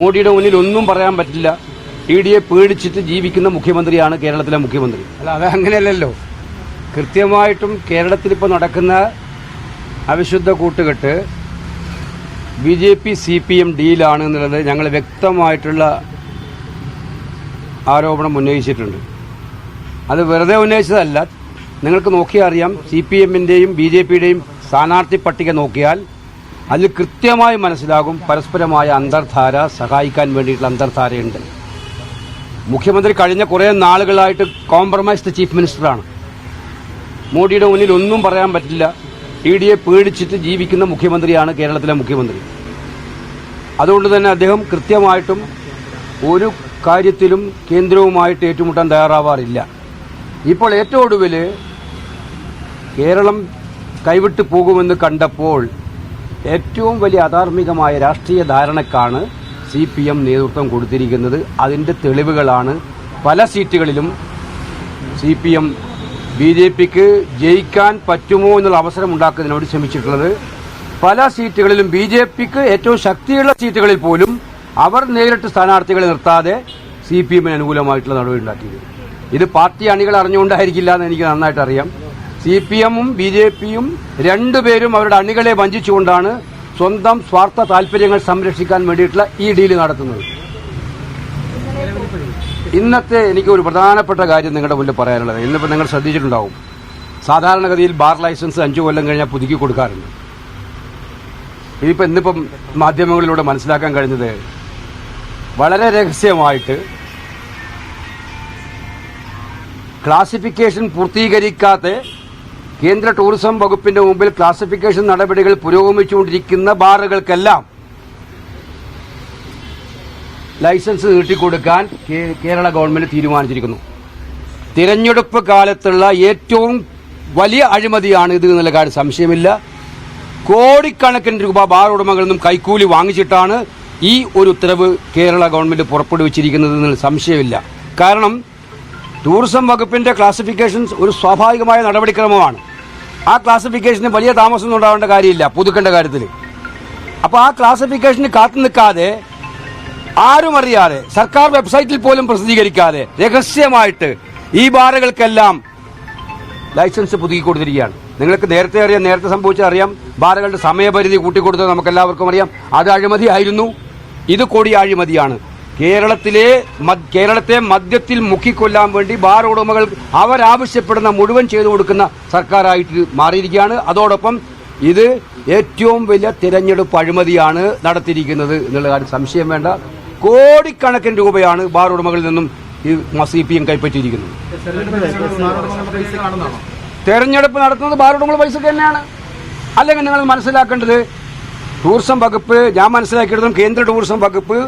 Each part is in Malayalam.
മോഡിയുടെ മുന്നിൽ ഒന്നും പറയാൻ പറ്റില്ല. ഇഡിയെ പേടിച്ചിട്ട് ജീവിക്കുന്ന മുഖ്യമന്ത്രിയാണ് കേരളത്തിലെ മുഖ്യമന്ത്രി. അല്ല, അത് അങ്ങനെയല്ലല്ലോ. കൃത്യമായിട്ടും കേരളത്തിലിപ്പോൾ നടക്കുന്ന അവിശുദ്ധ കൂട്ടുകെട്ട് BJP CPM ഡീലാണ് എന്നുള്ളത് ഞങ്ങൾ വ്യക്തമായിട്ടുള്ള ആരോപണം ഉന്നയിച്ചിട്ടുണ്ട്. അത് വെറുതെ ഉന്നയിച്ചതല്ല. നിങ്ങൾക്ക് നോക്കിയാൽ അറിയാം, CPMന്റെയും BJPയുടെയും സ്ഥാനാർത്ഥി പട്ടിക നോക്കിയാൽ അതിൽ കൃത്യമായി മനസ്സിലാകും പരസ്പരമായ അന്തർധാര, സഹായിക്കാൻ വേണ്ടിയിട്ടുള്ള അന്തർധാരയുണ്ട്. മുഖ്യമന്ത്രി കഴിഞ്ഞ കുറേ നാളുകളായിട്ട് കോംപ്രമൈസ്ഡ് ചീഫ് മിനിസ്റ്ററാണ്. മോഡിയുടെ മുന്നിൽ ഒന്നും പറയാൻ പറ്റില്ല. ഇഡിയെ പേടിച്ചിട്ട് ജീവിക്കുന്ന മുഖ്യമന്ത്രിയാണ് കേരളത്തിലെ മുഖ്യമന്ത്രി. അതുകൊണ്ട് തന്നെ അദ്ദേഹം കൃത്യമായിട്ടും ഒരു കാര്യത്തിലും കേന്ദ്രവുമായിട്ട് ഏറ്റുമുട്ടാൻ തയ്യാറാവാറില്ല. ഇപ്പോൾ ഏറ്റവും ഒടുവിൽ കേരളം കൈവിട്ടു പോകുമെന്ന് കണ്ടപ്പോൾ ഏറ്റവും വലിയ അധാർമികമായ രാഷ്ട്രീയ ധാരണക്കാണ് CPM നേതൃത്വം കൊടുത്തിരിക്കുന്നത്. അതിന്റെ തെളിവുകളാണ് പല സീറ്റുകളിലും CPM BJPക്ക് ജയിക്കാൻ പറ്റുമോ എന്നുള്ള അവസരം ഉണ്ടാക്കുന്നതിനോട് ശ്രമിച്ചിട്ടുള്ളത്. പല സീറ്റുകളിലും BJPക്ക് ഏറ്റവും ശക്തിയുള്ള സീറ്റുകളിൽ പോലും അവർ നേരിട്ട് സ്ഥാനാർത്ഥികളെ നിർത്താതെ CPMന് അനുകൂലമായിട്ടുള്ള നടപടി ഉണ്ടാക്കിയത്. ഇത് പാർട്ടി അണികൾ അറിഞ്ഞുകൊണ്ടായിരിക്കില്ല എന്ന് എനിക്ക് നന്നായിട്ട് അറിയാം. CPMും BJPയും രണ്ടുപേരും അവരുടെ അണികളെ വഞ്ചിച്ചുകൊണ്ടാണ് സ്വന്തം സ്വാർത്ഥ താൽപര്യങ്ങൾ സംരക്ഷിക്കാൻ വേണ്ടിയിട്ടുള്ള ഈ ഡീല് നടത്തുന്നത്. ഇന്നത്തെ എനിക്ക് ഒരു പ്രധാനപ്പെട്ട കാര്യം നിങ്ങളുടെ മുന്നിൽ പറയാനുള്ളത്, ഇന്നിപ്പോൾ നിങ്ങൾ ശ്രദ്ധിച്ചിട്ടുണ്ടാവും, സാധാരണഗതിയിൽ ബാർ ലൈസൻസ് 5 കൊല്ലം കഴിഞ്ഞാൽ പുതുക്കി കൊടുക്കാറുണ്ട്. ഇന്നിപ്പം മാധ്യമങ്ങളിലൂടെ മനസ്സിലാക്കാൻ കഴിഞ്ഞത് വളരെ രഹസ്യമായിട്ട് ക്ലാസിഫിക്കേഷൻ പൂർത്തീകരിക്കാത്ത കേന്ദ്ര ടൂറിസം വകുപ്പിന്റെ മുമ്പിൽ ക്ലാസിഫിക്കേഷൻ നടപടികൾ പുരോഗമിച്ചുകൊണ്ടിരിക്കുന്ന ബാറുകൾക്കെല്ലാം ലൈസൻസ് നീട്ടിക്കൊടുക്കാൻ കേരള ഗവൺമെന്റ് തീരുമാനിച്ചിരിക്കുന്നു. തിരഞ്ഞെടുപ്പ് കാലത്തുള്ള ഏറ്റവും വലിയ അഴിമതിയാണ് ഇത് എന്നുള്ള കാര്യം സംശയമില്ല. കോടിക്കണക്കിന് രൂപ ബാർ ഉടമകളിൽ നിന്നും കൈക്കൂലി വാങ്ങിച്ചിട്ടാണ് ഈ ഒരു ഉത്തരവ് കേരള ഗവൺമെന്റ് പുറപ്പെടുവിച്ചിരിക്കുന്നത് എന്നുള്ള സംശയമില്ല. കാരണം ടൂറിസം വകുപ്പിന്റെ ക്ലാസിഫിക്കേഷൻ ഒരു സ്വാഭാവികമായ നടപടിക്രമമാണ്. ആ ക്ലാസിഫിക്കേഷന് വലിയ താമസം ഉണ്ടാവേണ്ട കാര്യമില്ല പുതുക്കേണ്ട കാര്യത്തിൽ. അപ്പോൾ ആ ക്ലാസിഫിക്കേഷന് കാത്തു നിൽക്കാതെ, ആരും അറിയാതെ, സർക്കാർ വെബ്സൈറ്റിൽ പോലും പ്രസിദ്ധീകരിക്കാതെ രഹസ്യമായിട്ട് ഈ ബാറുകൾക്കെല്ലാം ലൈസൻസ് പുതുക്കി കൊടുത്തിരിക്കുകയാണ്. നിങ്ങൾക്ക് നേരത്തെ അറിയാം, നേരത്തെ സംഭവിച്ചറിയാം. ബാറുകളുടെ സമയപരിധി കൂട്ടിക്കൊടുത്തത് നമുക്കെല്ലാവർക്കും അറിയാം. അത് അഴിമതിയായിരുന്നു. ഇത് കൊടിയ അഴിമതിയാണ്. കേരളത്തെ മദ്യത്തിൽ മുക്കിക്കൊല്ലാൻ വേണ്ടി ബാർ ഉടമകൾ അവരാവശ്യപ്പെടുന്ന മുഴുവൻ ചെയ്തു കൊടുക്കുന്ന സർക്കാരായിട്ട് മാറിയിരിക്കുകയാണ്. അതോടൊപ്പം ഇത് ഏറ്റവും വലിയ തിരഞ്ഞെടുപ്പ് അഴിമതിയാണ് നടത്തിയിരിക്കുന്നത് എന്നുള്ള കാര്യം സംശയം വേണ്ട. കോടിക്കണക്കിന് രൂപയാണ് ബാർ ഉടമകളിൽ നിന്നും ഈ CPM കൈപ്പറ്റിയിരിക്കുന്നത്. തെരഞ്ഞെടുപ്പ് നടത്തുന്നത് ബാർ ഉടമകളുടെ പൈസക്ക് തന്നെയാണ്. അല്ലെങ്കിൽ നിങ്ങൾ മനസ്സിലാക്കേണ്ടത്, ടൂറിസം വകുപ്പ്, ഞാൻ മനസ്സിലാക്കിയെടുത്തും കേന്ദ്ര ടൂറിസം വകുപ്പ്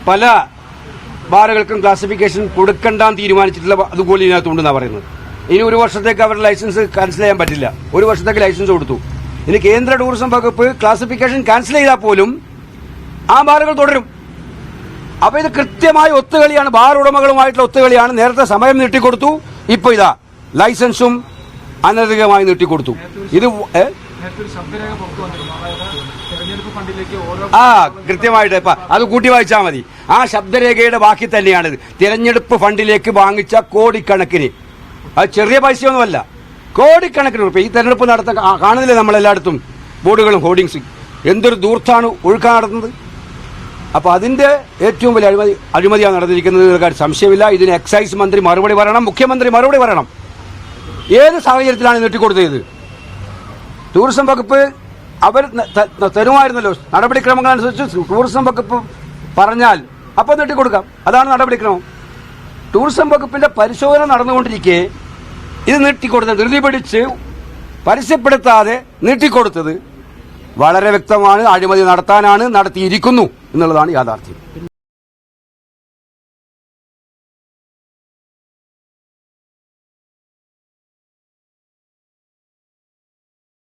പല ബാറുകൾക്കും ക്ലാസിഫിക്കേഷൻ കൊടുക്കണ്ടാന്ന് തീരുമാനിച്ചിട്ടുള്ള അതുപോലെ ഇതിനകത്തുണ്ടെന്നാണ് പറയുന്നത്. ഇനി ഒരു വർഷത്തേക്ക് അവരുടെ ലൈസൻസ് ക്യാൻസൽ ചെയ്യാൻ പറ്റില്ല. ഒരു വർഷത്തേക്ക് ലൈസൻസ് കൊടുത്തു. ഇനി കേന്ദ്ര ടൂറിസം വകുപ്പ് ക്ലാസിഫിക്കേഷൻ ക്യാൻസൽ ചെയ്താൽ പോലും ആ ബാറുകൾ തുടരും. അപ്പൊ ഇത് കൃത്യമായ ഒത്തുകളിയാണ്, ബാർ ഉടമകളുമായിട്ടുള്ള ഒത്തുകളിയാണ്. നേരത്തെ സമയം നീട്ടിക്കൊടുത്തു, ഇപ്പൊ ഇതാ ലൈസൻസും അനധികമായി നീട്ടിക്കൊടുത്തു. ഇത് കൃത്യമായിട്ട് അത് കൂട്ടി വായിച്ചാൽ മതി. ആ ശബ്ദരേഖയുടെ ബാക്കി തന്നെയാണിത്. തിരഞ്ഞെടുപ്പ് ഫണ്ടിലേക്ക് വാങ്ങിച്ച കോടിക്കണക്കിന്, അത് ചെറിയ പൈസയൊന്നുമല്ല, കോടിക്കണക്കിന് രൂപ ഈ തെരഞ്ഞെടുപ്പ് നടത്താൻ കാണുന്നില്ലേ നമ്മളെല്ലായിടത്തും ബോർഡുകളും ഹോർഡിങ്സ്. എന്തൊരു ദൂർത്താണ് ഒഴുക്കാൻ നടത്തുന്നത്. അപ്പൊ അതിന്റെ ഏറ്റവും വലിയ അഴിമതിയാണ് നടന്നിരിക്കുന്നത്. സംശയമില്ല. ഇതിന് എക്സൈസ് മന്ത്രി മറുപടി പറയണം, മുഖ്യമന്ത്രി മറുപടി പറയണം. ഏത് സാഹചര്യത്തിലാണ് നീട്ടിക്കൊടുത്തത്? ടൂറിസം വകുപ്പ് അവർ തരുമായിരുന്നല്ലോ നടപടിക്രമങ്ങൾ അനുസരിച്ച്. ടൂറിസം വകുപ്പ് പറഞ്ഞാൽ അപ്പം നീട്ടിക്കൊടുക്കാം. അതാണ് നടപടിക്രമം. ടൂറിസം വകുപ്പിന്റെ പരിശോധന നടന്നുകൊണ്ടിരിക്കെ ഇത് നീട്ടിക്കൊടുത്തത്, ധൃതി പിടിച്ച് പരസ്യപ്പെടുത്താതെ നീട്ടിക്കൊടുത്തത് വളരെ വ്യക്തമാണ്. അഴിമതി നടത്താനാണ്, നടത്തിയിരിക്കുന്നു എന്നുള്ളതാണ് യാഥാർത്ഥ്യം.